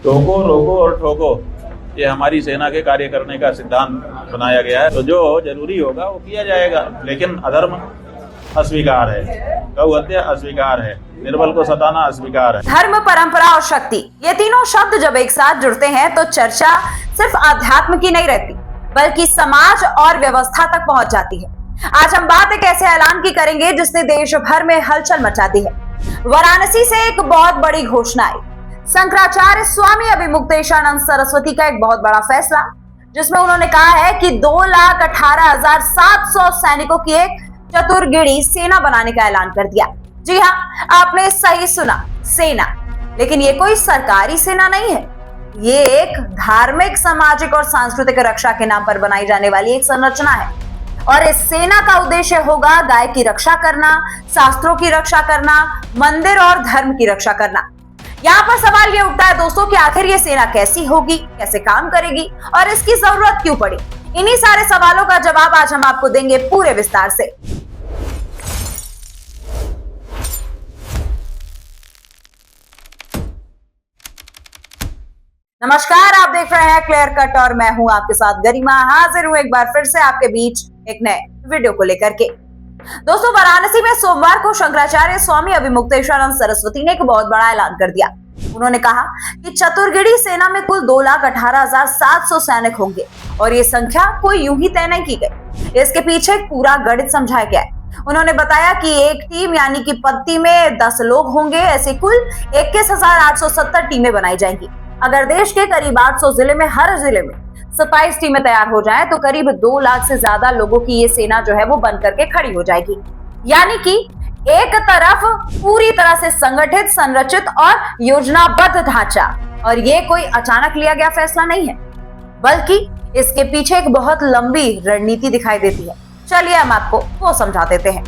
टोको रोको और ठोको, ये हमारी सेना के कार्य करने का सिद्धांत बनाया गया है। तो जो जरूरी होगा वो किया जाएगा, लेकिन अधर्म अस्वीकार है, गौ हत्या अस्वीकार है, निर्बल को सताना अस्वीकार है। धर्म, परंपरा और शक्ति, ये तीनों शब्द जब एक साथ जुड़ते हैं तो चर्चा सिर्फ आध्यात्म की नहीं रहती, बल्कि समाज और व्यवस्था तक पहुंच जाती है। आज हम बात एक ऐसे ऐलान की करेंगे जिसने देश भर में हलचल मचा दी है। वाराणसी से एक बहुत बड़ी घोषणा आई। शंकराचार्य स्वामी अभिमुक्तेशानंद सरस्वती का एक बहुत बड़ा फैसला, जिसमें उन्होंने कहा है कि 2,18,700 सैनिकों की एक चतुर्गिड़ी सेना बनाने का ऐलान कर दिया। जी हाँ, आपने सही सुना, सेना। लेकिन ये कोई सरकारी सेना नहीं है, ये एक धार्मिक, सामाजिक और सांस्कृतिक रक्षा के नाम पर बनाई जाने वाली एक संरचना है। और इस सेना का उद्देश्य होगा गाय की रक्षा करना, शास्त्रों की रक्षा करना, मंदिर और धर्म की रक्षा करना। यहाँ पर सवाल ये उठता है दोस्तों कि आखिर ये सेना कैसी होगी, कैसे काम करेगी और इसकी जरूरत क्यों पड़ी। इन्हीं सारे सवालों का जवाब आज हम आपको देंगे पूरे विस्तार से। नमस्कार, आप देख रहे हैं क्लियर कट और मैं हूं आपके साथ गरिमा। हाजिर हूं एक बार फिर से आपके बीच एक नए वीडियो को लेकर के। दोस्तों, वाराणसी में सोमवार को शंकराचार्य स्वामी अभिमुक्तेशानंद सरस्वती ने एक बहुत बड़ा ऐलान कर दिया। उन्होंने कहा कि चतुर्गिड़ी सेना में कुल 2,18,700 सैनिक होंगे और ये संख्या कोई यूं ही तय नहीं की गई, इसके पीछे एक पूरा गणित समझाया गया है। उन्होंने बताया कि एक टीम यानी कि पत्ती में 10 लोग होंगे, ऐसे कुल 21,870 टीमें बनाई जाएंगी। अगर देश के करीब 800 जिले में हर जिले में 27 टीमें तैयार हो जाएं, तो करीब 2 लाख से ज्यादा लोगों की ये सेना जो है वो बन करके खड़ी हो जाएगी। यानी कि एक तरफ पूरी तरह से संगठित, संरचित और योजनाबद्ध ढांचा। और ये कोई अचानक लिया गया फैसला नहीं है, बल्कि इसके पीछे एक बहुत लंबी रणनीति दिखाई देती है। चलिए हम आपको वो समझा देते हैं।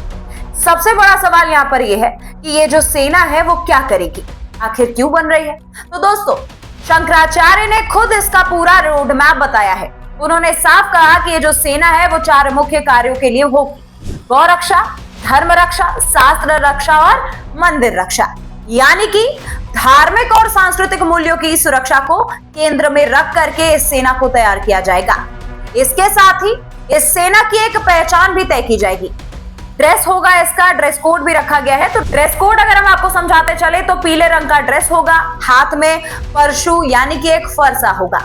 सबसे बड़ा सवाल यहाँ पर यह है कि ये जो सेना है वो क्या करेगी, आखिर क्यों बन रही है। तो दोस्तों, शंकराचार्य ने खुद इसका पूरा रोड मैप बताया है। उन्होंने साफ कहा कि ये जो सेना है वो 4 मुख्य कार्यों के लिए होगी: गौ रक्षा, धर्म रक्षा, शास्त्र रक्षा और मंदिर रक्षा। यानी कि धार्मिक और सांस्कृतिक मूल्यों की सुरक्षा को केंद्र में रख करके इस सेना को तैयार किया जाएगा। इसके साथ ही इस सेना की एक पहचान भी तय की जाएगी। ड्रेस होगा, इसका ड्रेस कोड भी रखा गया है। तो ड्रेस कोड अगर हम आपको समझाते चले तो पीले रंग का ड्रेस होगा, हाथ में परशु यानी कि एक फरसा होगा।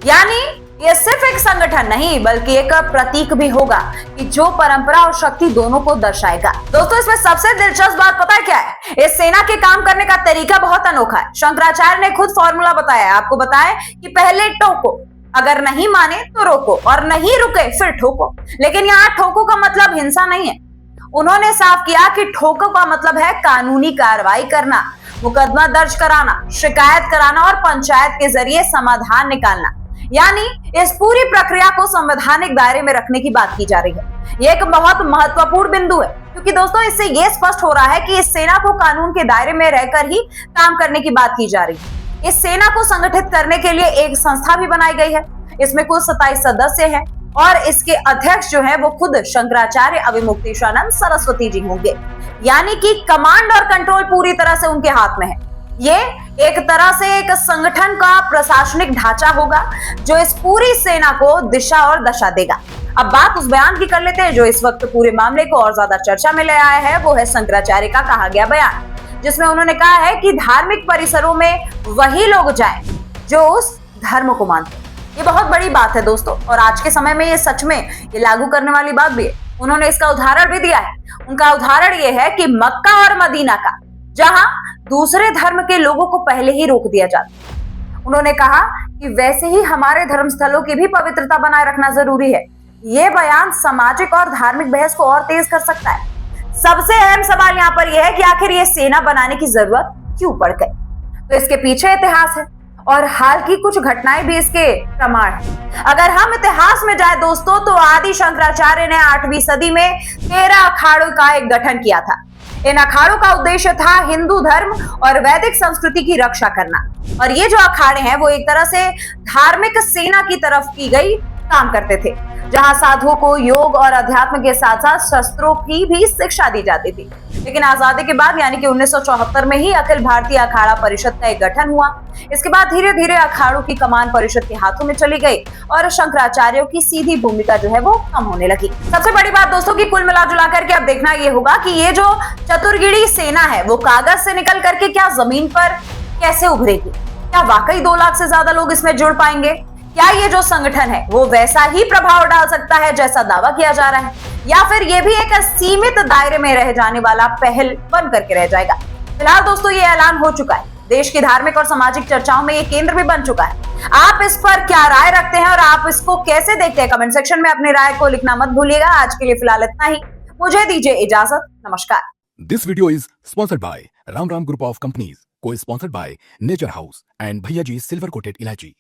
यानी ये सिर्फ एक संगठन नहीं बल्कि एक प्रतीक भी होगा कि जो परंपरा और शक्ति दोनों को दर्शाएगा। दोस्तों, इसमें सबसे दिलचस्प बात पता है क्या है? इस सेना के काम करने का तरीका बहुत अनोखा है। शंकराचार्य ने खुद फॉर्मूला बताया है। आपको बताया कि पहले टोको, अगर नहीं माने तो रोको और नहीं रुके फिर ठोको। लेकिन यहाँ ठोको का मतलब हिंसा नहीं है। उन्होंने साफ किया कि ठोको का मतलब है कानूनी कार्रवाई करना, मुकदमा दर्ज कराना, शिकायत कराना और पंचायत के जरिए समाधान निकालना। यानी इस पूरी प्रक्रिया को संवैधानिक दायरे में रखने की बात की जा रही है। यह एक बहुत महत्वपूर्ण बिंदु है, क्योंकि दोस्तों इससे यह स्पष्ट हो रहा है कि इस सेना को कानून के दायरे में रहकर ही काम करने की बात की जा रही है। इस सेना को संगठित करने के लिए एक संस्था भी बनाई गई है। इसमें कुल 27 सदस्य हैं और इसके अध्यक्ष जो है वो खुद शंकराचार्य अभिमुक्तेशानंद सरस्वती जी होंगे। यानी कि कमांड और कंट्रोल पूरी तरह से उनके हाथ में है। ये एक तरह से एक संगठन का प्रशासनिक ढांचा होगा जो इस पूरी सेना को दिशा और दशा देगा। अब बात उस बयान की कर लेते हैं जो इस वक्त पूरे मामले को और ज्यादा चर्चा में ले आया है। वो है शंकराचार्य का कहा गया बयान, जिसमें उन्होंने कहा है कि धार्मिक परिसरों में वही लोग जाएं जो उस धर्म को मानते हैं। ये बहुत बड़ी बात है दोस्तों, और आज के समय में ये सच में ये लागू करने वाली बात भी है। उन्होंने इसका उदाहरण भी दिया है। उनका उदाहरण ये है कि मक्का और मदीना का, जहां दूसरे धर्म के लोगों को पहले ही रोक दिया जाता है। उन्होंने कहा कि वैसे ही हमारे धर्म स्थलों की भी पवित्रता बनाए रखना जरूरी है। ये बयान सामाजिक और धार्मिक बहस को और तेज कर सकता है। सबसे अहम सवाल यहाँ पर यह है कि आखिर ये सेना बनाने की जरूरत क्यों पड़ गई। तो इसके पीछे इतिहास है और हाल की कुछ घटनाएं भी इसके प्रमाण हैं। अगर हम इतिहास में जाए दोस्तों, तो आदि शंकराचार्य ने 8वीं सदी में 13 अखाड़ों का एक गठन किया था। इन अखाड़ों का उद्देश्य था हिंदू धर्म और वैदिक संस्कृति की रक्षा करना। और ये जो अखाड़े हैं वो एक तरह से धार्मिक सेना की तरफ की गई काम करते थे, जहां साधुओं को योग और अध्यात्म के साथ साथ शस्त्रों की भी शिक्षा दी जाती थी। लेकिन आजादी के बाद यानी कि 1974 में ही अखिल भारतीय अखाड़ा परिषद का एक गठन हुआ। इसके बाद धीरे धीरे अखाड़ों की कमान परिषद के हाथों में चली गई और शंकराचार्यों की सीधी भूमिका जो है वो कम होने लगी। सबसे बड़ी बात दोस्तों की कुल मिला जुला करके अब देखना ये होगा कि ये जो चतुर्गिड़ी सेना है वो कागज से निकल करके क्या जमीन पर कैसे उभरेगी। क्या वाकई 2 लाख से ज्यादा लोग इसमें जुड़ पाएंगे? क्या ये जो संगठन है वो वैसा ही प्रभाव डाल सकता है जैसा दावा किया जा रहा है, या फिर ये भी एक सीमित दायरे में रह जाने वाला पहल बन करके रह जाएगा? फिलहाल दोस्तों ये ऐलान हो चुका है, देश की धार्मिक और सामाजिक चर्चाओं में ये केंद्र भी बन चुका है। आप इस पर क्या राय रखते हैं और आप इसको कैसे देखते हैं? कमेंट सेक्शन में अपनी राय को लिखना मत भूलिएगा। आज के लिए फिलहाल इतना ही, मुझे दीजिए इजाजत, नमस्कार। This video is sponsored by Ram Ram Group of Companies, co-sponsored by Nature House and Bhaiya Ji Silver Coated Ilachi.